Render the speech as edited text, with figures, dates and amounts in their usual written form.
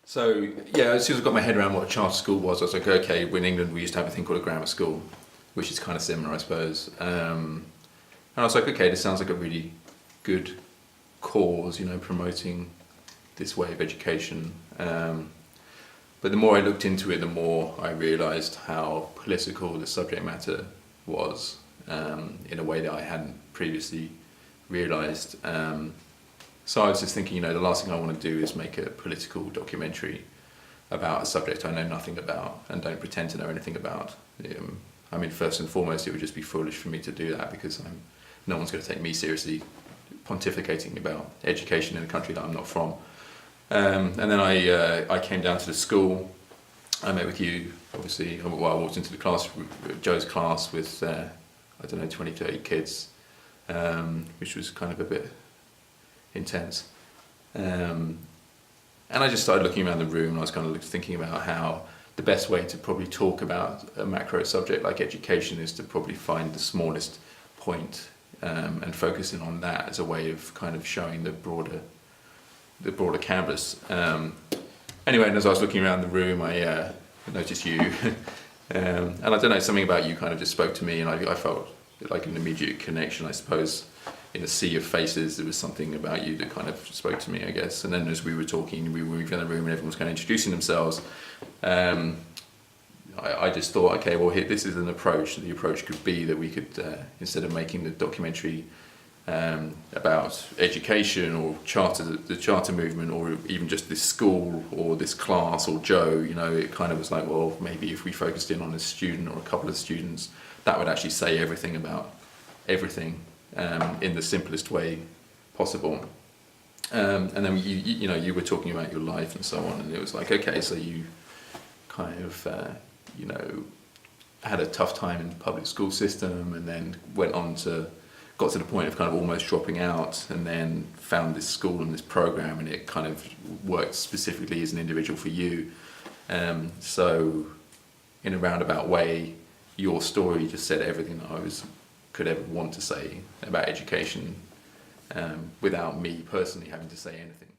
So yeah, as soon as I got my head around what a charter school was, I was like, okay, in England we used to have a thing called a grammar school, which is kind of similar, I suppose. And I was like, okay, this sounds like a really good cause, promoting this way of education. But the more I looked into it, the more I realised how political the subject matter was, in a way that I hadn't previously realised. So I was just thinking, the last thing I want to do is make a political documentary about a subject I know nothing about and don't pretend to know anything about. First and foremost, it would just be foolish for me to do that because no one's going to take me seriously pontificating about education in a country that I'm not from. And then I came down to the school. I met with you, obviously. I walked into the class, Joe's class, with 20 to 30 kids, which was kind of a bit intense. And I just started looking around the room, and I was kind of thinking about how the best way to probably talk about a macro subject like education is to probably find the smallest point and focusing on that as a way of kind of showing the broader canvas. Anyway, and as I was looking around the room, I noticed you, and I don't know, something about you kind of just spoke to me, and I felt like an immediate connection, I suppose. In a sea of faces, there was something about you that kind of spoke to me, I guess. And then as we were talking, we were in the room and everyone was kind of introducing themselves. I just thought, okay, well, this is an approach. The approach could be that we could, instead of making the documentary about education or the charter movement, or even just this school or this class or Joe, it kind of was like, well, maybe if we focused in on a student or a couple of students, that would actually say everything about everything. In the simplest way possible, and then you were talking about your life and so on, and it was like, okay, so you kind of had a tough time in the public school system, and then got to the point of kind of almost dropping out, and then found this school and this program, and it kind of worked specifically as an individual for you. So in a roundabout way, your story just said everything that I could ever want to say about education, without me personally having to say anything.